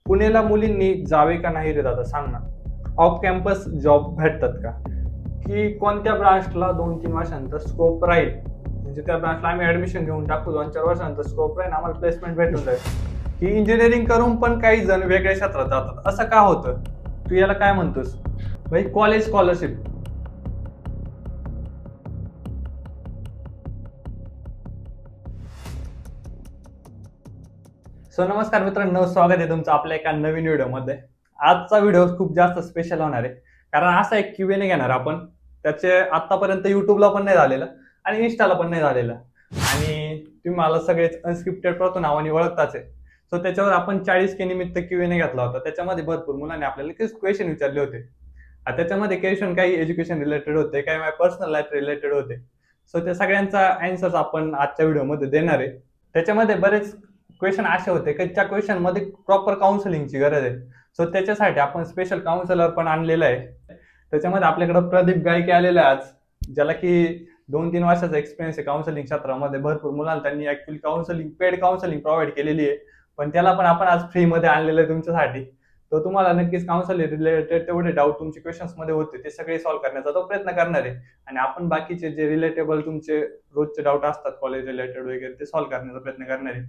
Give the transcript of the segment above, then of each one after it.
पुण्याला मुलींनी जावे का नाही रे दादा, सांग ना. ऑफ कॅम्पस जॉब भेटतात का, की कोणत्या ब्रांचला 2-3 वर्षानंतर स्कोप राहील, म्हणजे त्या ब्रांचला आम्ही ऍडमिशन घेऊन टाकू, 2-4 वर्षानंतर स्कोप राहील, आम्हाला प्लेसमेंट भेटून जाईल. की इंजिनिअरिंग करून पण काही जण वेगळ्या क्षेत्रात जातात, असं का होतं? तू याला काय म्हणतोस भाई? College scholarship. सो नमस्कार मित्रांनो, स्वागत आहे तुमचं आपल्या एका नवीन व्हिडिओमध्ये. आजचा व्हिडिओ खूप जास्त स्पेशल होणार आहे, कारण असा एक Q&A घेणार आपण. त्याचे आतापर्यंत युट्यूबला पण नाही झालेलं आणि इन्स्टाला पण नाही झालेलं, आणि तुम्ही मला सगळेच अनस्क्रिप्टेड प्रतो नावाने ओळखताच आहे. सो त्याच्यावर आपण 40K निमित्त Q&A घेतला होता. त्याच्यामध्ये भरपूर मुलांनी आपल्याला क्वेश्चन विचारले होते. त्याच्यामध्ये क्वेश्चन काही एज्युकेशन रिलेटेड होते, काही माझ्या पर्सनल लाईफ रिलेटेड होते. सो त्या सगळ्यांचा आन्सर्स आपण आजच्या व्हिडिओमध्ये देणार आहे. त्याच्यामध्ये बरेच क्वेश्चन असे होते की त्या क्वेश्चन मध्ये प्रॉपर काउन्सिलिंगची गरज आहे. सो त्याच्यासाठी आपण स्पेशल काउन्सिलर पण आणलेला आहे. त्याच्यामध्ये आपल्याकडे प्रदीप गायके आलेला आहे आज, ज्याला की 2-3 वर्षाचा एक्सपिरियन्स आहे काउन्सिलिंग क्षेत्रामध्ये. भरपूर मुलांना त्यांनी actually counselling, paid counselling provide केलेली आहे, पण त्याला पण आपण आज फ्री मध्ये आणलेलं आहे तुमच्यासाठी. तो तुम्हाला नक्कीच काउन्सिलिंग रिलेटेड तेवढे डाऊट तुमचे क्वेश्चन्स मध्ये होते ते सगळे सॉल्व्ह करण्याचा तो प्रयत्न करणार आहे, आणि आपण बाकीचे जे रिलेटेबल तुमचे रोजचे डाऊट असतात कॉलेज रिलेटेड वगैरे ते सॉल्व्ह करण्याचा प्रयत्न करणार आहे.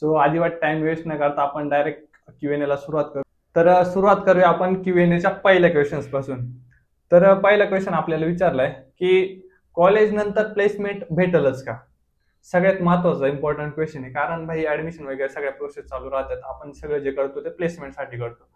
सो अजिबात टाइम वेस्ट न करता आपण डायरेक्ट Q&A ला सुरुवात करू. तर सुरुवात करूया आपण Q&Aच्या पहिल्या क्वेश्चन्स पासून. तर पहिला क्वेश्चन आपल्याला विचारलाय की कॉलेज नंतर प्लेसमेंट भेटलच का? सगळ्यात महत्वाचा इम्पॉर्टंट क्वेश्चन आहे, कारण भाई ऍडमिशन वगैरे सगळ्या प्रोसेस चालू राहतात. आपण सगळं जे करतो ते प्लेसमेंटसाठी करतो.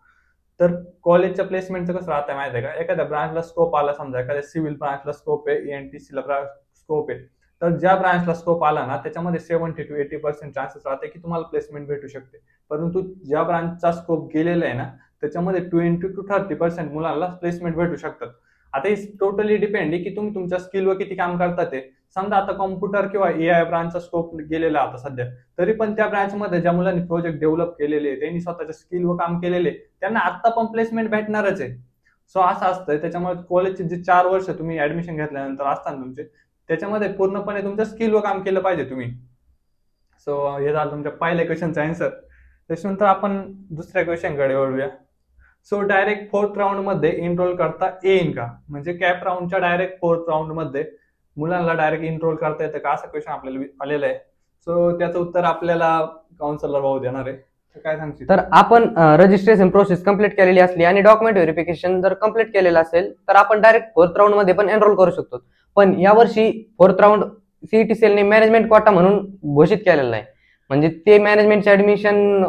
तर कॉलेजच्या प्लेसमेंटचं कसं राहतं माहिती आहे का? एखाद्या ब्रांचला स्कोप आला, समजा एखाद्या सिव्हिल ब्रांचला स्कोप आहे, ENTC ला स्कोप आहे, तर ज्या ब्रांचला स्कोप आला ना त्याच्यामध्ये 70 to 80% चान्सेस राहते की तुम्हाला प्लेसमेंट भेटू शकते. परंतु ज्या ब्रांचचा स्कोप गेलेला आहे ना त्याच्यामध्ये 20 to 30% मुलांना प्लेसमेंट भेटू शकतात. आता हे टोटली डिपेंड आहे की तुम्ही तुमच्या स्किलवर किती काम करतात ते. समजा आता कॉम्प्युटर किंवा AI ब्रांचचा स्कोप गेलेला आता सध्या, तरी पण त्या ब्रांचमध्ये ज्या मुलांनी प्रोजेक्ट डेव्हलप केलेले, त्यांनी स्वतःच्या स्किलवर काम केलेले, त्यांना आता पण प्लेसमेंट भेटणारच आहे. सो असं असतं. त्याच्यामुळे कॉलेजचे जे 4 वर्ष तुम्ही ऍडमिशन घेतल्यानंतर असतात तुमचे, त्याच्यामध्ये पूर्णपणे तुमच्या स्किलवर काम केलं पाहिजे तुम्ही. सो हे झालं तुमच्या पहिल्या क्वेश्चनचा आन्सर. त्याच्यानंतर आपण दुसऱ्या क्वेश्चनकडे वळूया. सो डायरेक्ट 4th राऊंड मध्ये एनरोल करता येईल का? म्हणजे कॅप राऊंडच्या डायरेक्ट 4th राऊंड मध्ये मुलांना डायरेक्ट एनरोल करता येतं का, असा क्वेश्चन आपल्याला आलेला आहे. सो त्याचं उत्तर आपल्याला काउन्सिलर भाऊ देणार आहे. काय सांगशील? तर आपण रजिस्ट्रेशन प्रोसेस कंप्लीट केलेली असली आणि डॉक्युमेंट व्हेरिफिकेशन जर कंप्लीट केलेलं असेल तर आपण डायरेक्ट 4th राऊंड मध्ये पण एनरोल करू शकतो. पण यावर्षी 4th राऊंड CET सेलने मॅनेजमेंट कोटा म्हणून घोषित केलेला आहे. म्हणजे ते मॅनेजमेंटचे ऍडमिशन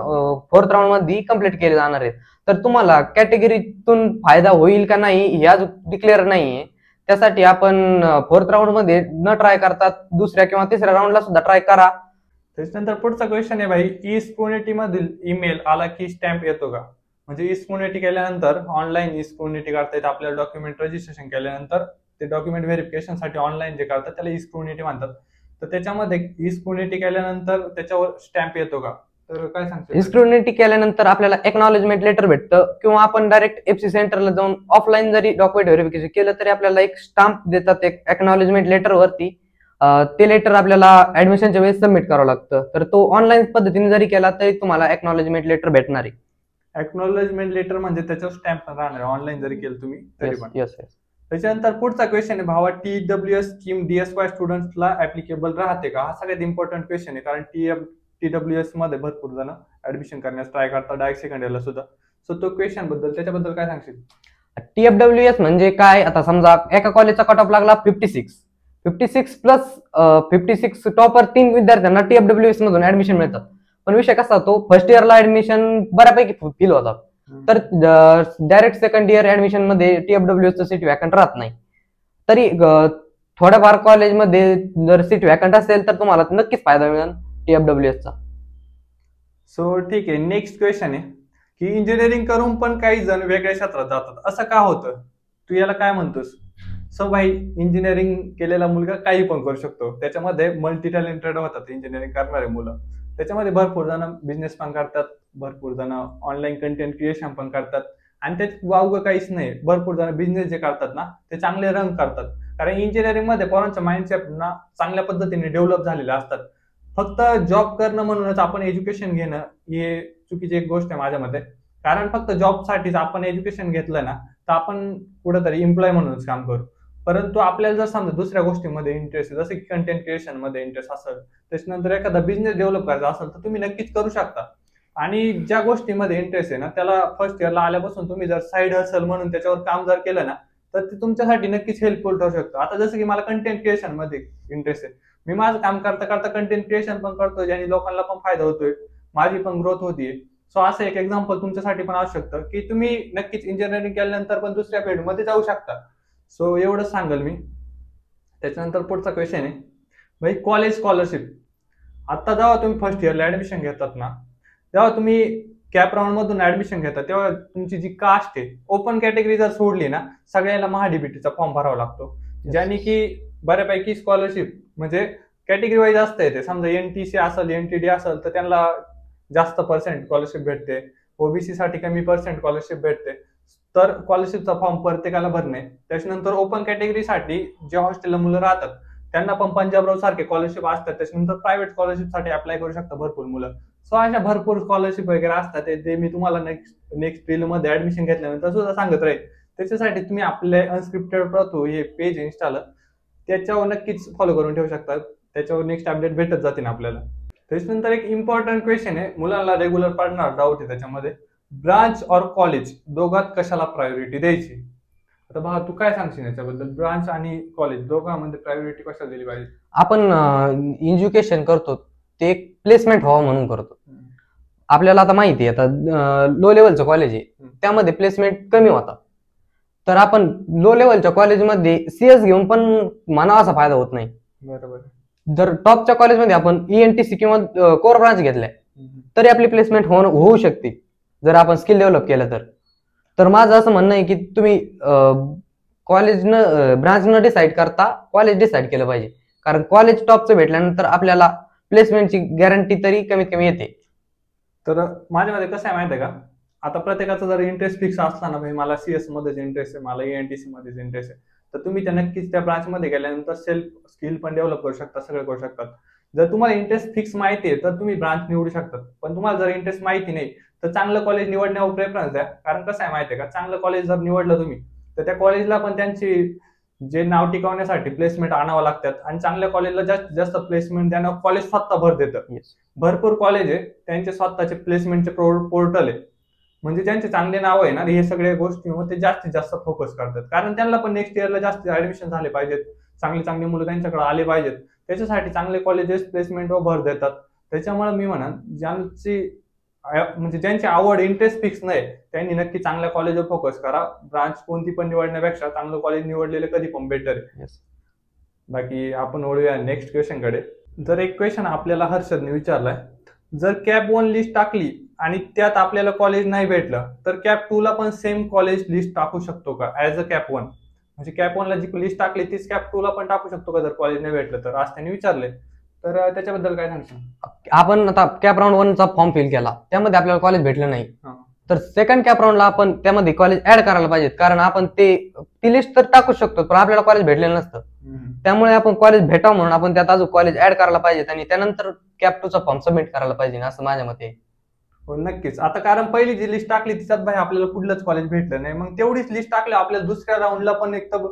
4th राऊंड मध्ये कंप्लीट केले जाणार आहेत. तर तुम्हाला कॅटेगरीतून फायदा होईल का नाही हे आज डिक्लेअर नाहीये. त्यासाठी आपण 4th राऊंड मध्ये न ट्राय करता दुसऱ्या किंवा तिसऱ्या राऊंडला सुद्धा ट्राय करा. त्याच्यानंतर पुढचा क्वेश्चन आहे भाई, ई-स्कॉनिटी मधील ईमेल आला की स्टॅम्प येतो का? म्हणजे ई-स्कॉनिटी केल्यानंतर ऑनलाईन ई-स्कॉनिटी करता येते. आपल्याला डॉक्युमेंट रजिस्ट्रेशन केल्यानंतर ते डॉक्युमेंट व्हेरिफिकेशन साठी ऑनलाईन जे करतात त्याला ई-स्कॉनिटी म्हणतात. तर त्याच्यामध्ये ई-स्कॉनिटी केल्यानंतर त्याच्यावर स्टॅम्प येतो का? तर काय सांगतो? ई-स्कॉनिटी केल्यानंतर आपल्याला एक्नॉलेजमेंट लेटर भेटतं, किंवा आपण डायरेक्ट FC सेंटरला जाऊन ऑफलाईन जरी डॉक्युमेंट व्हेरिफिकेशन केलं तरी आपल्याला एक स्टाम्प देतात एक एक्नॉलेजमेंट लेटर वरती. ते लेटर आपल्याला ऍडमिशनच्या वेळेस सबमिट करावं लागतं. तर तो ऑनलाईन पद्धतीने जरी केला तरी तुम्हाला एक्नॉलेजमेंट लेटर भेटणार आहे. एक्नॉलेजमेंट लेटर म्हणजे त्याच्यावर स्टॅम्प राहणार ऑनलाईन जरी केलं तुम्ही तरी पण. येस. त्याच्यानंतर पुढचा क्वेश्चन आहे भावा, TWS स्कीम DSY स्टुडंट्सला ऍप्लिकेबल राहते का? हा सगळ्यात इम्पॉर्टंट क्वेश्चन आहे, कारण TWS मध्ये भरपूर जण ऍडमिशन करण्यास ट्राय करतात डायरेक्ट सेकंड इयरला सुद्धा. सो तो क्वेश्चन बद्दल, त्याच्याबद्दल काय सांगशील? TFWS म्हणजे काय? आता समजा एका कॉलेजचा कट ऑफ लागला 56 प्लस 56 टॉपर 3 विद्यार्थ्यांना TFWS मधून ऍडमिशन मिळतात. पण विषय कसा होतो, फर्स्ट इयरला ऍडमिशन बऱ्यापैकी फील होतात, तर डायरेक्ट सेकंड इयर ऍडमिशन मध्ये TFWS सीट वॅकंट राहत नाही. तरी थोड्याफार कॉलेजमध्ये जर सीट वॅकंट असेल तर तुम्हाला नक्कीच फायदा मिळेल TFWS चा. सो ठीक आहे. नेक्स्ट क्वेश्चन आहे की इंजिनिअरिंग करून पण काही जण वेगळ्या क्षेत्रात जातात, असं का होतं? तू याला काय म्हणतोस? सो भाई, इंजिनिअरिंग केलेला मुलगा काही पण करू शकतो. त्याच्यामध्ये मल्टी टॅलेंटेड होतात इंजिनिअरिंग करणारे मुलं. त्याच्यामध्ये भरपूर जण बिझनेस पण करतात, भरपूर जण ऑनलाईन कंटेंट क्रिएशन पण करतात, आणि त्यात वावगं काहीच नाही. भरपूर जण बिझनेस जे करतात ना ते चांगले रन करतात, कारण इंजिनिअरिंग मध्ये पोरांचा माइंडसेट ना चांगल्या पद्धतीने डेव्हलप झालेले असतात. फक्त जॉब करणं म्हणूनच आपण एज्युकेशन घेणं हे चुकीची एक गोष्ट आहे माझ्या मते. कारण फक्त जॉबसाठीच आपण एज्युकेशन घेतलं ना तर आपण कुठेतरी एम्प्लॉय म्हणूनच काम करू. परंतु आपल्याला जर समजा दुसऱ्या गोष्टीमध्ये इंटरेस्ट आहे, जसं की कंटेंट क्रिएशन मध्ये इंटरेस्ट असेल, त्याच्यानंतर एखादा बिझनेस डेव्हलप करायचा असेल तर तुम्ही नक्कीच करू शकता. आणि ज्या गोष्टीमध्ये इंटरेस्ट आहे ना त्याला फर्स्ट इयरला आल्यापासून तुम्ही जर साईड हसल म्हणून त्याच्यावर काम जर केलं ना तर ते तुमच्यासाठी नक्कीच हेल्पफुल ठरू शकतं. आता जसं की मला कंटेंट क्रिएशन मध्ये इंटरेस्ट आहे, मी माझं काम करता करता कंटेंट क्रिएशन पण करतोय, ज्याने लोकांना पण फायदा होतोय, माझी पण ग्रोथ होतीये. सो असं एक एक्झाम्पल तुमच्यासाठी पण असू शकतं की तुम्ही नक्कीच इंजिनिअरिंग केल्यानंतर पण दुसऱ्या फील्डमध्ये जाऊ शकता. सो एवढंच सांगेल मी. त्याच्यानंतर पुढचा क्वेश्चन आहे भाई, कॉलेज स्कॉलरशिप. आता जेव्हा तुम्ही फर्स्ट इयरला ऍडमिशन घेतात ना तेव्हा तुम्ही कॅप राऊंड मधून ऍडमिशन घेतात तेव्हा तुमची जी कास्ट आहे, ओपन कॅटेगरी जर सोडली ना सगळ्याला महाडीबीटीचा फॉर्म भरावा लागतो, ज्याने की बऱ्यापैकी स्कॉलरशिप म्हणजे कॅटेगरी वाईज असतं येते. समजा एनटीसी असेल, एनटीडी असेल तर त्यांना जास्त पर्सेंट स्कॉलरशिप भेटते, ओबीसी साठी कमी पर्सेंट स्कॉलरशिप भेटते. तर स्कॉलरशिपचा फॉर्म प्रत्येकाला भरणे. त्याच्यानंतर ओपन कॅटेगरीसाठी जे हॉस्टेलला मुलं राहतात त्यांना पण पंजाबराव सारखे स्कॉलरशिप असतात. त्याच्यानंतर प्रायव्हेट स्कॉलरशिपसाठी अप्लाय करू शकतात भरपूर मुलं. सो अशा भरपूर स्कॉलरशिप वगैरे असतात ते मी तुम्हाला नेक्स्ट फील्ड मध्ये ऍडमिशन घेतल्यानंतर सुद्धा सांगत राहील. त्याच्यासाठी तुम्ही आपले अनस्क्रिप्टेड प्रतो हे पेज इन्स्टाला त्याच्यावर नक्कीच फॉलो करून ठेवू शकतात. त्याच्यावर नेक्स्ट अपडेट भेटत जातील आपल्याला. त्याच्यानंतर एक इम्पॉर्टंट क्वेश्चन आहे, मुलांना रेग्युलर पडणार डाऊट आहे त्याच्यामध्ये, ब्रांच और कॉलेज दोघात कशाला प्रायोरिटी द्यायची. आता बघा तू काय सांगशील याच्याबद्दल, ब्रांच आणि कॉलेज दोघांमध्ये प्रायोरिटी कशाला दिली पाहिजे. आपण एज्युकेशन करतो ते एक प्लेसमेंट व्हावं म्हणून करतो. आपल्याला आता माहिती आहे आता लो लेवलचं कॉलेज आहे त्यामध्ये प्लेसमेंट कमी होतात, तर आपण लो लेवलच्या कॉलेजमध्ये सीएस घेऊन पण म्हणा असा फायदा होत नाही. बरोबर. जर टॉपच्या कॉलेजमध्ये आपण ईएनटीसी किंवा कोर ब्रांच घेतलाय तरी आपली प्लेसमेंट होऊ शकते जर आपण स्किल डेव्हलप केलं तर माझं असं म्हणणं आहे की तुम्ही कॉलेज ब्रांच न डिसाईड करता कॉलेज डिसाईड केलं पाहिजे, कारण कॉलेज टॉपचं भेटल्यानंतर आपल्याला प्लेसमेंटची गॅरंटी तरी कमीत कमी येते. तर माझ्यामध्ये कसं आहे माहिती आहे का, आता प्रत्येकाचा जर इंटरेस्ट फिक्स असला ना, भाई मला सीएस मध्येच इंटरेस्ट आहे, मला एएनटीसी मध्येच इंटरेस्ट आहे, तर तुम्ही त्या नक्कीच त्या ब्रांच मध्ये गेल्यानंतर सेल्फ स्किल पण डेव्हलप करू शकता, सगळं करू शकतात. जर तुम्हाला इंटरेस्ट फिक्स माहिती आहे तर तुम्ही ब्रांच निवडू शकतात. पण तुम्हाला जर इंटरेस्ट माहिती नाही तर चांगलं कॉलेज निवडण्यावर प्रेफरन्स द्या. कारण कसं आहे माहिती आहे का, चांगलं कॉलेज जर निवडलं तुम्ही तर त्या कॉलेजला पण त्यांची जे नाव टिकवण्यासाठी प्लेसमेंट आणावं लागतात आणि चांगल्या कॉलेजला जास्तीत जास्त प्लेसमेंट देणं कॉलेज स्वतः भर देतं. भरपूर कॉलेज आहे त्यांचे स्वतःचे प्लेसमेंटचे पोर्टल आहे, म्हणजे ज्यांचे चांगले नाव आहे ना हे सगळ्या गोष्टींवर ते जास्तीत जास्त फोकस करतात. कारण त्यांना पण नेक्स्ट इयरला जास्त ऍडमिशन झाले पाहिजेत, चांगले चांगले मुलं त्यांच्याकडे आले पाहिजेत, त्याच्यासाठी चांगले कॉलेजेस प्लेसमेंटवर भर देतात. त्याच्यामुळे मी म्हणन ज्यांची आवड इंटरेस्ट फिक्स नाही त्यांनी नक्की चांगल्या कॉलेजवर फोकस करा. ब्रांच कोणती पण निवडण्यापेक्षा चांगलं कॉलेज निवडलेलं कधी पण बेटर आहे. बाकी आपण वळूया नेक्स्ट क्वेश्चन कडे. जर एक क्वेश्चन आपल्याला हर्षदने विचारलाय, जर कॅप 1 लिस्ट टाकली आणि त्यात आपल्याला कॉलेज नाही भेटलं तर कॅप 2 ला पण सेम कॉलेज लिस्ट टाकू शकतो का ऍज अ कॅप 1? म्हणजे कॅप 1 ला जी लिस्ट टाकली तीच कॅप 2 ला पण टाकू शकतो का जर कॉलेज नाही भेटलं तर, आज त्यांनी विचारले. तर त्याच्याबद्दल काय सांगशील? आपण आता कॅप राऊंड 1 चा फॉर्म फिल केला, त्यामध्ये आपल्याला कॉलेज भेटलं नाही तर सेकंड कॅप राऊंडला आपण त्यामध्ये कॉलेज ऍड करायला पाहिजेत, कारण आपण ती लिस्ट तर टाकू शकतो पण आपल्याला कॉलेज भेटलेलं नसतं. त्यामुळे आपण कॉलेज भेटावं म्हणून आपण त्यात अजून कॉलेज ऍड करायला पाहिजेत आणि त्यानंतर कॅप 2 चा फॉर्म सबमिट करायला पाहिजे असं माझ्या मते. हो नक्कीच. आता कारण पहिली जी लिस्ट टाकली तिच्यात भाई आपल्याला कुठलंच कॉलेज भेटलं नाही, मग तेवढीच लिस्ट टाकली आपल्याला दुसऱ्या राऊंडला पण एक तर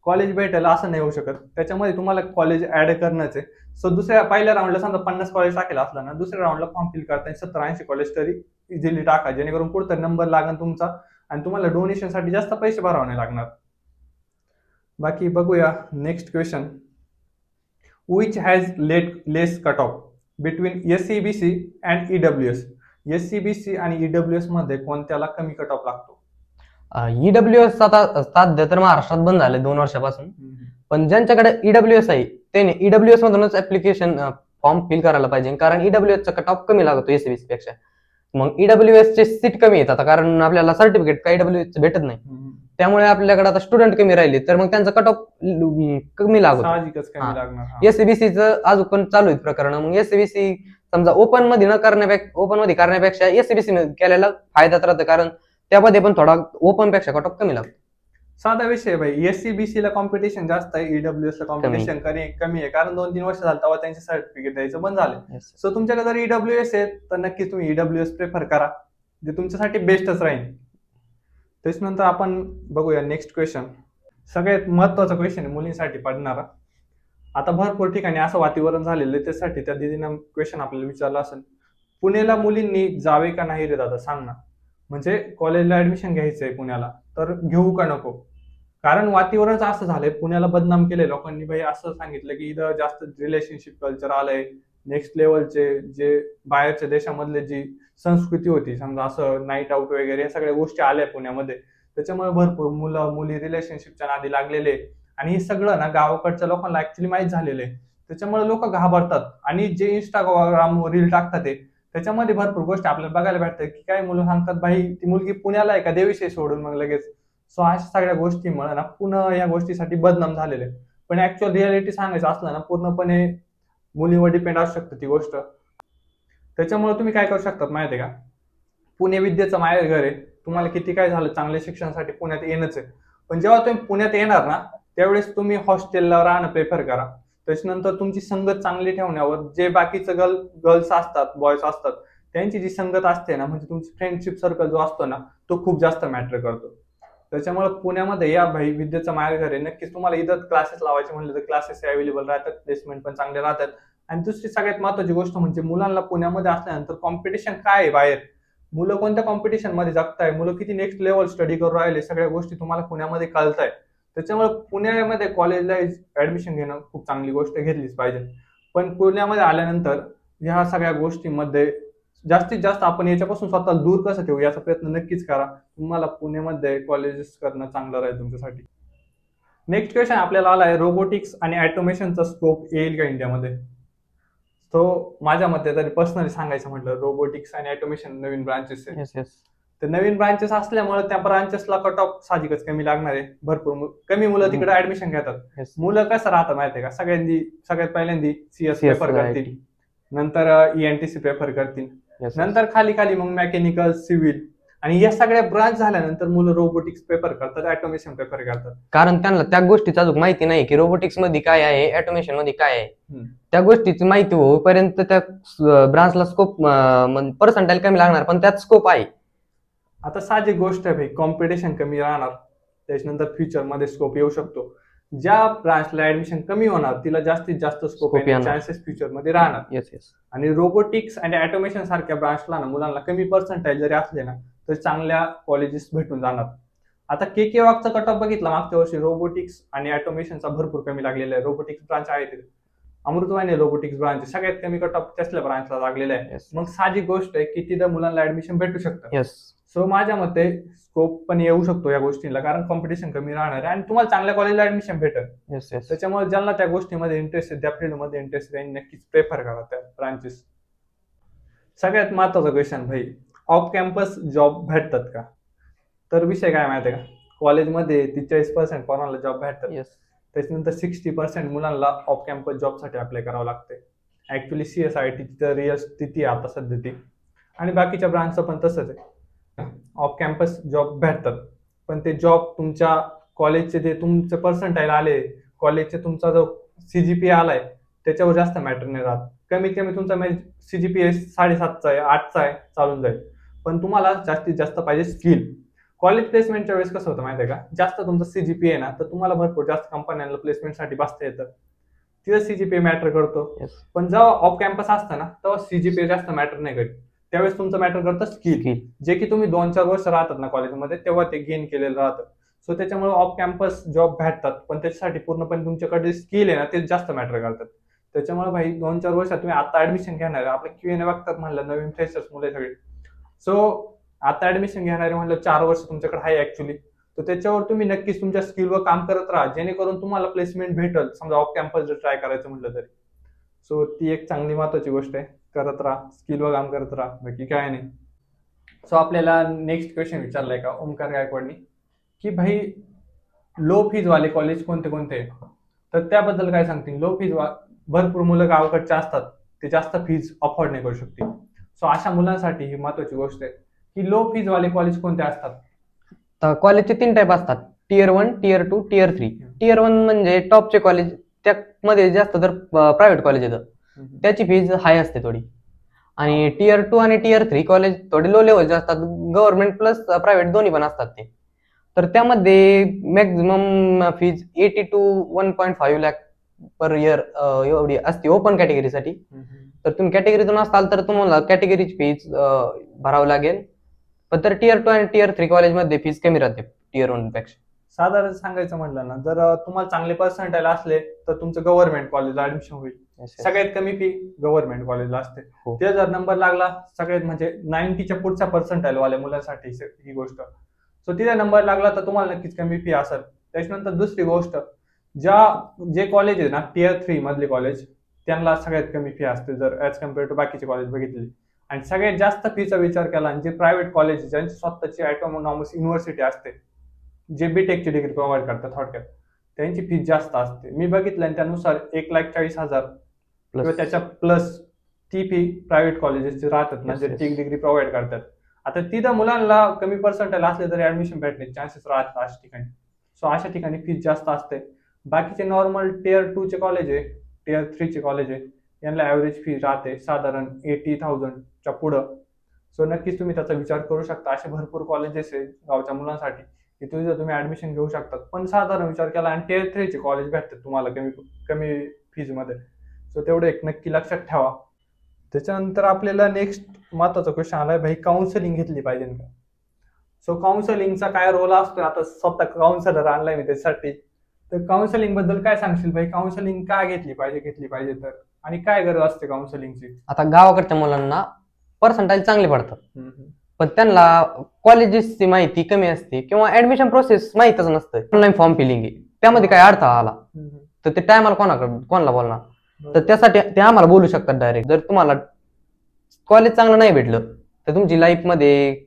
कॉलेज भेटेल असं नाही होऊ शकत. त्याच्यामध्ये तुम्हाला कॉलेज ऍड करणंच आहे. सो पहिल्या राऊंडला समजा 50 कॉलेज टाकेला असला ना, दुसऱ्या राऊंडला फॉर्म फिल करताना 70-80 कॉलेज तरी इझिली टाका, जेणेकरून कुठं नंबर लागेल तुमचा आणि तुम्हाला डोनेशन साठी जास्त पैसे भरावे नाही लागणार. बाकी बघूया next question. Which has less cut off between SCBC and EWS? SCBC आणि ईडब्ल्यूएस मध्ये कोणत्याला कमी कट ऑफ लागतो? ईडब्ल्यूएस आता सध्या तर महाराष्ट्रात बंद झाले 2 वर्षापासून, पण ज्यांच्याकडे ईडब्ल्यूएस आहे त्याने ईडब्ल्यूएस मधूनच ऍप्लिकेशन फॉर्म फिल करायला पाहिजे, कारण ईडब्ल्यूएस चा कट ऑफ कमी लागतो एससीबीसी पेक्षा. मग ईडब्ल्यूएस चे सीट कमी येतात कारण आपल्याला सर्टिफिकेट काही ईडब्ल्यूएस भेटत नाही, त्यामुळे आपल्याकडे आता स्टुडंट कमी राहिले तर मग त्यांचा कट ऑफ कमी लागतो. एससीबीसीचं अजून पण चालू आहेत प्रकरण. मग एससीबीसी समजा ओपन मध्ये करण्यापेक्षा एससीबीसी केलेला फायद्यात राहतं, कारण त्यामध्ये पण थोडा ओपन पेक्षा कट ऑफ कमी लागतो. साधा विषय भाई, एससीबीसी ला कॉम्पिटिशन जास्त आहे, ईडब्ल्यूएस ला कॉम्पिटिशन कमी आहे, कारण 2-3 वर्ष झालं तेव्हा त्यांचे सर्टिफिकेट द्यायचं बंद झाले. सो तुमच्याकडे जर ईडब्ल्यूएस आहे तर नक्कीच तुम्ही ईडब्ल्यूएस प्रेफर करा. जे तुमच्यासाठी बेस्टच राहील. त्याच्यानंतर आपण बघूया नेक्स्ट क्वेश्चन. सगळ्यात महत्वाचा क्वेश्चन आहे मुलींसाठी पडणारा. आता भरपूर ठिकाणी असं वातावरण झालेलं आहे, त्यासाठी त्या दिदीनं क्वेश्चन आपल्याला विचारला असेल, पुण्याला मुलींनी जावे का नाही रे दादा, सांग ना. म्हणजे कॉलेजला ऍडमिशन घ्यायचंय पुण्याला, तर घेऊ का नको. कारण वातावरणच असं झालंय, पुण्याला बदनाम केलंय लोकांनी. भाई असं सांगितलं की इथं जास्त रिलेशनशिप कल्चर आलंय, नेक्स्ट लेवलचे जे बाहेरच्या देशामधले जी संस्कृती होती, समजा असं नाईट आउट वगैरे या सगळ्या गोष्टी आल्या पुण्यामध्ये. त्याच्यामुळे भरपूर मुलं मुली रिलेशनशिपच्या नादी लागलेले, आणि हे सगळं ना गावाकडच्या लोकांना ऍक्च्युली माहित झालेलं आहे. त्याच्यामुळे लोक घाबरतात, आणि जे इंस्टाग्राम रील टाकतात त्याच्यामध्ये भरपूर गोष्टी आपल्याला बघायला भेटतात की काही मुलं सांगतात भाई ती मुलगी पुण्याला आहे का, देविषयी सोडून मग लगेच. सो अशा सगळ्या गोष्टीमुळे ना पुन्हा या गोष्टीसाठी बदनाम झालेले. पण ऍक्च्युअल रियालिटी सांगायचं असलं ना, पूर्णपणे मुलीवर डिपेंड असू शकते ती गोष्ट. त्याच्यामुळे तुम्ही काय करू शकतात माहिती आहे का, पुणे विद्येचं माहेर घर आहे. तुम्हाला किती काय झालं चांगल्या शिक्षणासाठी पुण्यात येणंच आहे, पण जेव्हा तुम्ही पुण्यात येणार ना त्यावेळेस तुम्ही हॉस्टेलला राहणं प्रेफर करा. त्याच्यानंतर तुमची संगत चांगली ठेवण्यावर जे बाकीचं गर्ल्स असतात, बॉयज असतात, त्यांची जी संगत असते ना, म्हणजे तुमची फ्रेंडशिप सर्कल जो असतो ना, तो खूप जास्त मॅटर करतो. त्याच्यामुळे पुण्यामध्ये या भाई विद्येचं माहेर घर आहे. नक्कीच तुम्हाला इथं क्लासेस लावायचे म्हणलं तर क्लासेस अवेलेबल राहतात, प्लेसमेंट पण चांगले राहतात. आणि दुसरी सगळ्यात महत्वाची गोष्ट म्हणजे मुलांना पुण्यामध्ये असल्यानंतर कॉम्पिटिशन काय आहे बाहेर, मुलं कोणत्या कॉम्पिटिशन मध्ये जगताय, मुलं किती नेक्स्ट लेवल स्टडी करून राहिले, सगळ्या गोष्टी तुम्हाला पुण्यामध्ये कळताय. त्याच्यामुळे पुण्यामध्ये कॉलेजला ऍडमिशन घेणं खूप चांगली गोष्ट, घेतलीच पाहिजे. पण पुण्यामध्ये आल्यानंतर ह्या सगळ्या गोष्टींमध्ये जास्तीत जास्त आपण याच्यापासून स्वतःला दूर कसं ठेवू याचा प्रयत्न नक्कीच करा. तुम्हाला पुण्यामध्ये कॉलेजेस करणं चांगलं राहील तुमच्यासाठी. नेक्स्ट क्वेश्चन आपल्याला आला आहे, रोबोटिक्स आणि ऑटोमेशनचा स्कोप येईल का इंडियामध्ये. तो माझ्या मते तरी पर्सनली सांगायचं म्हटलं, रोबोटिक्स आणि ऑटोमेशन नवीन ब्रांचेस आहे. तर नवीन ब्रांचेस असल्यामुळे त्या ब्रांचेसला कट ऑफ साहजिकच कमी लागणार आहे. भरपूर कमी मुलं तिकडे ऍडमिशन घेतात. मुलं कसं राहतं माहितीये का, सगळ्यात पहिल्यांदा CS प्रेफर करतील, नंतर ENTC प्रेफर करतील, नंतर खाली खाली मग मेकॅनिकल, सिव्हिल, आणि या सगळ्या ब्रांच झाल्यानंतर मुलं रोबोटिक्स प्रेफर करतात, ऑटोमेशन प्रेफर करतात. कारण त्यांना त्या गोष्टीचा अजून माहिती नाही की रोबोटिक्स मध्ये काय आहे, ऑटोमेशन मध्ये काय आहे. त्या गोष्टीची माहिती होईपर्यंत त्या ब्रांचला स्कोप पर्सेंटाईल कमी लागणार, पण त्यात स्कोप आहे. आता साहजिक गोष्ट आहे भाई, कॉम्पिटिशन कमी राहणार, त्याच्यानंतर फ्युचर मध्ये स्कोप येऊ शकतो. ज्या ब्रांचला ऍडमिशन कमी होणार तिला जास्तीत जास्त स्कोप येण्याचे चान्सेस फ्युचर मध्ये राहणार. आणि रोबोटिक्स आणि ऑटोमेशन सारख्या ब्रांचला ना मुलांना कमी पर्सेंटाईल जरी असले ना तर चांगल्या कॉलेजेस भेटून जाणार. आता KK वागचा कट ऑफ बघितला मागच्या वर्षी, रोबोटिक्स आणि ऑटोमेशनचा भरपूर कमी लागलेला आहे. रोबोटिक्स ब्रांच आहे तिथे, अमृतवाहिनी रोबोटिक्स ब्रांच सगळ्यात कमी कट ऑफ त्यासल्या ब्रांचला लागलेला आहे. मग साहजिक गोष्ट आहे की तिथं मुलांना ऍडमिशन भेटू शकतं. सो माझ्या मते स्कोप पण येऊ शकतो या गोष्टीला, कारण कॉम्पिटिशन कमी राहणार आहे आणि तुम्हाला चांगल्या कॉलेजला ऍडमिशन भेटेल. त्याच्यामुळे ज्यांना त्या गोष्टीमध्ये इंटरेस्ट आहे, त्या फील्डमध्ये इंटरेस्ट आहे, नक्कीच प्रेफर करा त्या ब्रांचेस. सगळ्यात महत्वाचा क्वेश्चन भाई, ऑफ कॅम्पस जॉब भेटतात का. तर विषय काय माहिती आहे का, कॉलेजमध्ये 43% पोरांना जॉब भेटतात, त्याच्यानंतर 60% मुलांना ऑफ कॅम्पस जॉबसाठी अप्लाय करावं लागते. ऍक्च्युली CSIT रिअल स्थिती आहे आता सध्या ती, आणि बाकीच्या ब्रांचचं पण तसंच आहे. ऑफ कॅम्पस जॉब भेटतात, पण ते जॉब तुमच्या कॉलेजचे जे तुमचे पर्सेंटाईल आले, कॉलेजचे तुमचा जो CGPA आलाय त्याच्यावर जास्त मॅटर नाही राहत. कमीत कमी तुमचा CGPA 7.5चा आहे, 8चा आहे, चालून जाईल. पण तुम्हाला जास्तीत जास्त पाहिजे स्किल. कॉलेज प्लेसमेंटच्या वेळेस कसं होतं माहिती आहे का, जास्त तुमचा CGPA आहे ना तर तुम्हाला भरपूर जास्त कंपन्यांना प्लेसमेंटसाठी बसता येतं, तिथं CGPA मॅटर करतो. पण जेव्हा ऑफ कॅम्पस असतं ना तेव्हा CGPA जास्त मॅटर नाही करत, त्यावेळेस तुमचं मॅटर करतं स्किल, जे की तुम्ही 2-4 वर्ष राहतात ना कॉलेजमध्ये तेव्हा ते गेन केलेलं राहतं. सो त्याच्यामुळे ऑफ कॅम्पस जॉब भेटतात, पण त्याच्यासाठी पूर्णपणे तुमच्याकडे स्किल आहे ना ते जास्त मॅटर करतात. त्याच्यामुळे भाई 2-4 वर्षात तुम्ही आता ऍडमिशन घेणार, आपले Q&A बघतात म्हणलं नवीन फ्रेशर्स मुले सगळे, सो आता ऍडमिशन घेणारे म्हणलं 4 वर्ष तुमच्याकडे आहे ऍक्च्युली, तर त्याच्यावर तुम्ही नक्कीच तुमच्या स्किलवर काम करत राहा, जेणेकरून तुम्हाला प्लेसमेंट भेटेल. समजा ऑफ कॅम्पस जर ट्राय करायचं म्हटलं तरी, सो ती एक चांगली महत्वाची गोष्ट आहे, करत राहा, स्किलवर काम करत राहा, बाकी काय नाही. सो आपल्याला नेक्स्ट क्वेश्चन विचारलाय का ओमकार गायकवाडनी, की भाई लो फीज वाले कॉलेज कोणते कोणते, तर त्याबद्दल काय सांगतील. लो फीज भरपूर मुलं गावाकडचे असतात, ते जास्त फीज अफोर्ड नाही करू शकतील. सो अशा मुलांसाठी ही महत्वाची गोष्ट आहे की लो फीज वाले कॉलेज कोणते असतात. तर कॉलेजचे 3 टाईप असतात, Tier 1, Tier 2, Tier 3. Tier 1 म्हणजे टॉपचे कॉलेज, त्यामध्ये जास्त तर प्रायव्हेट कॉलेज येतं, त्याची फीज हाय असते थोडी. आणि टियर 2 आणि टियर 3 कॉलेज थोडे लो लेवलचे असतात, गव्हर्नमेंट प्लस प्रायव्हेट दोन्ही पण असतात ते. तर त्यामध्ये maximum fees 80 to 1.5 lakh per year एवढी असते ओपन कॅटेगरीसाठी. तर तुम्ही कॅटेगरीतून असाल तर तुम्हाला कॅटेगरीची फीज भरावं लागेल. पण तर टियर 2 आणि टियर 3 कॉलेजमध्ये फीज कमी राहते टियर 1 पेक्षा. साधारण सांगायचं म्हटलं ना, जर तुम्हाला चांगले पर्सेंटाईल असले तर तुमचं गव्हर्नमेंट कॉलेजला ऍडमिशन होईल. सगळ्यात कमी फी गव्हर्नमेंट कॉलेजला असते. ते जर नंबर लागला सगळ्यात म्हणजे 90च्या पुढच्या पर्सेंटाईल वाल्या मुलांसाठी ही गोष्ट, सो तिथे नंबर लागला तर तुम्हाला नक्कीच कमी फी असेल. त्याच्यानंतर दुसरी गोष्ट, जे कॉलेज आहे ना टियर 3 मधले कॉलेज, त्यांना सगळ्यात कमी फी असते जर ऍज कम्पेअर टू बाकीचे कॉलेज बघितले. आणि सगळ्यात जास्त फीचा विचार केला आणि जे प्रायव्हेट कॉलेज ज्यांची स्वतःची ऑटोनॉमस युनिव्हर्सिटी असते, जे बीटेकची डिग्री प्रोव्हाइड करतात थोडक्यात, त्यांची फीज जास्त असते. मी बघितलं आणि त्यानुसार 1,40,000 किंवा त्याच्या प्लस ती फी प्रायव्हेट कॉलेजेसची राहतात ना, जे ती डिग्री प्रोव्हाइड करतात. आता तिथं मुलांना कमी पर्सेंटाईल असले तरी ऍडमिशन भेटण्याचे चान्सेस राहतात अशा ठिकाणी. सो अशा ठिकाणी फीज जास्त असते. बाकीचे नॉर्मल टियर 2 चे कॉलेज आहे, टियर 3 चे कॉलेज आहे, यांना ऍव्हरेज फी राहते साधारण 80,000च्या पुढं. सो नक्कीच तुम्ही त्याचा विचार करू शकता. असे भरपूर कॉलेजेस आहे गावच्या मुलांसाठी की तुम्ही ऍडमिशन घेऊ शकतात. पण साधारण विचार केला आणि टियर 3 चे कॉलेज भेटतात तुम्हाला कमी फीज मध्ये. सो तेवढं एक नक्की लक्षात ठेवा. त्याच्यानंतर आपल्याला नेक्स्ट महत्वाचा क्वेश्चन आलाय, भाई काउन्सिलिंग घेतली पाहिजे का? सो काउन्सिलिंगचा काय रोल असतो, आता स्वतः काउन्सिलर आणलाय मी त्यासाठी. तर काउन्सिलिंग बद्दल काय सांगशील भाई? काउन्सिलिंग का घेतली पाहिजे तर, आणि काय गरज असते काउन्सिलिंगची? आता गावाकडच्या मुलांना पर्सेंटाईल चांगले पडतात, पण त्यांना कॉलेजेसची माहिती कमी असते किंवा ऍडमिशन प्रोसेस माहितच नसतं. ऑनलाईन फॉर्म फिलिंग आहे, त्यामध्ये काय अडथळा आला तर ते टायमाला कोणाला बोलणार? तर त्यासाठी ते आम्हाला बोलू शकतात डायरेक्ट. जर तुम्हाला कॉलेज चांगलं नाही भेटलं तर तुमची लाईफ मध्ये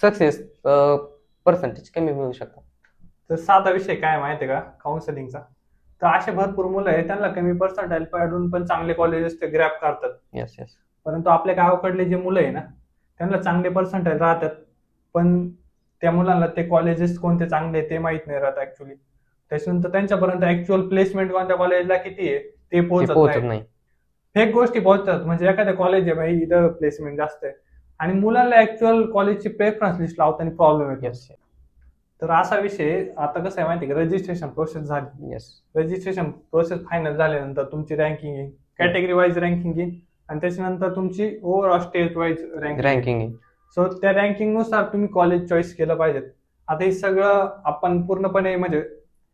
सक्सेस पर्सेंटेज कमी मिळू शकतात. तर साधा विषय काय माहितीये का काउन्सिलिंगचा, तर असे भरपूर मुलं आहेत त्यांना कमी पर्सेंटाईल पडून पण चांगले कॉलेजेस ते ग्रॅप करतात. येस. परंतु आपल्या गावाकडले जे मुलं आहे ना, त्यांना चांगले पर्सेंटाईल राहतात, पण त्या मुलांना ते कॉलेजेस कोणते चांगले ते माहित नाही राहत ऍक्च्युली. त्याच्यानंतर त्यांच्यापर्यंत ऍक्च्युअल प्लेसमेंट कोणत्या कॉलेजला किती आहे ते पोहोचत नाही. फेक गोष्टी पोहोचतात. म्हणजे एखाद्या कॉलेज आहे भाई इथं प्लेसमेंट जास्त आहे आणि मुलांना ऍक्च्युअल कॉलेजची प्रेफरन्स लिस्ट लावताना प्रॉब्लेम येतो. तर असा विषय. आता कसं आहे माहिती का, रजिस्ट्रेशन प्रोसेस झाली, रजिस्ट्रेशन प्रोसेस फायनल झाल्यानंतर तुमची रँकिंग येईल, कॅटेगरी वाईज रँकिंग येईल आणि त्याच्यानंतर तुमची overall state wise ranking. So त्या रँकिंग नुसार तुम्ही कॉलेज चॉईस केलं पाहिजेत. आता हे सगळं आपण पूर्णपणे म्हणजे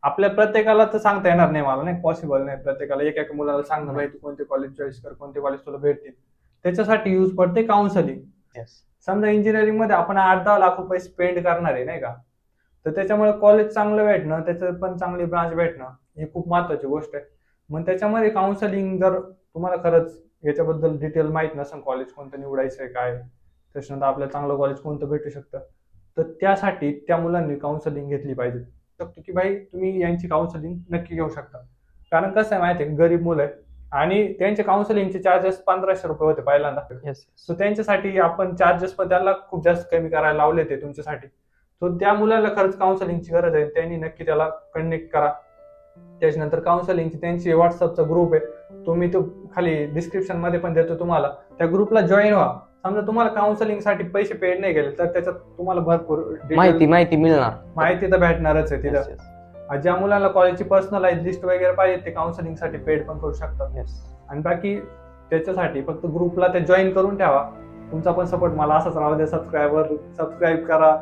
आपल्या प्रत्येकाला तर सांगता येणार नाही, मला नाही पॉसिबल नाही प्रत्येकाला एका मुलाला सांगणं भाई तू कोणते कॉलेज चॉईस कर, कोणते कॉलेज तुला भेटतील. त्याच्यासाठी यूज पडते काउन्सिलिंग. समजा इंजिनिअरिंग मध्ये आपण 8-10 लाख रुपये स्पेंड करणार आहे नाही का, तर त्याच्यामुळे कॉलेज चांगलं भेटणं, त्याचं पण चांगली ब्रांच भेटणं ही खूप महत्वाची गोष्ट आहे. मग त्याच्यामध्ये काउन्सिलिंग जर तुम्हाला खरंच याच्याबद्दल डिटेल माहित नसेल, कॉलेज कोणतं निवडायचंय काय, त्याच्यानंतर आपल्याला चांगलं कॉलेज कोणतं भेटू शकतं, तर त्यासाठी त्या मुलांनी काउन्सिलिंग घेतली पाहिजे. की भाई तुम्ही यांची काउन्सिलिंग नक्की घेऊ शकता. कारण कसं आहे माहिती आहे, गरीब मुलं आहे आणि त्यांचे काउन्सिलिंगचे चार्जेस 1500 रुपये होते पहिल्यांदा. सो त्यांच्यासाठी आपण चार्जेस पण त्यांना खूप जास्त कमी करायला लावले ते तुमच्यासाठी. सो त्या मुलाला खरंच काउन्सिलिंगची गरज आहे, त्यांनी नक्की त्याला कनेक्ट करा. त्याच्यानंतर काउन्सिलिंगची त्यांची व्हॉट्सअपचा ग्रुप आहे, तुम्ही तो खाली डिस्क्रिप्शन मध्ये पण देतो तुम्हाला, त्या ग्रुपला जॉईन व्हा. समजा तुम्हाला काउन्सिलिंग साठी पैसे पेड नाही गेले तर त्याच्यात तुम्हाला भरपूर माहिती मिळणार, माहिती तर भेटणारच आहे तिथं. ज्या मुलांना कॉलेजची पर्सनलाइज लिस्ट वगैरे पाहिजे ते काउन्सिलिंग साठी पेड पण करू शकतात. आणि बाकी त्याच्यासाठी फक्त ग्रुपला ते जॉईन करून ठेवा. तुमचा पण सपोर्ट मला असाच राहू द्या. सबस्क्राईब करा,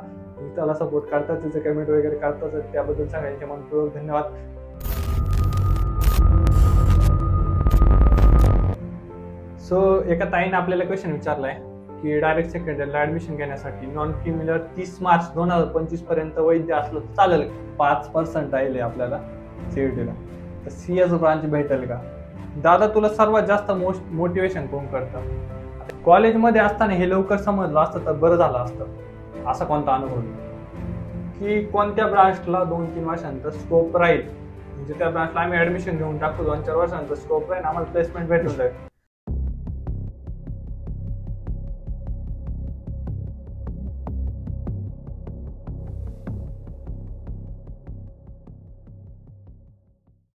त्याला सपोर्ट करतात, त्याचे कमेंट वगैरे करतात, त्याबद्दल सगळ्यांचे मनपूर्वक धन्यवाद. सो एका ताईने आपल्याला क्वेश्चन विचारलाय की डायरेक्ट सेकंड इयरला ऍडमिशन घेण्यासाठी नॉन क्रिमिनल 30 मार्च 2025 पर्यंत वैध असलं चालेल, 5% आहे आपल्याला सीईटीला, तर सीएस ब्रांच भेटेल का? दादा तुला सर्वात जास्त मोटिवेशन कोण करतं? कॉलेजमध्ये असताना हे लवकर समजलं असतं तर बरं झालं असतं. असा कोणता अनुभव की कोणत्या ब्रांचला 2-3 वर्षांनंतर स्कोप राहील, म्हणजे त्या ब्रांचला आम्ही ऍडमिशन घेऊन टाकतो, 2-4 वर्षांनंतर स्कोप राहील, आम्हाला प्लेसमेंट भेटून जाईल,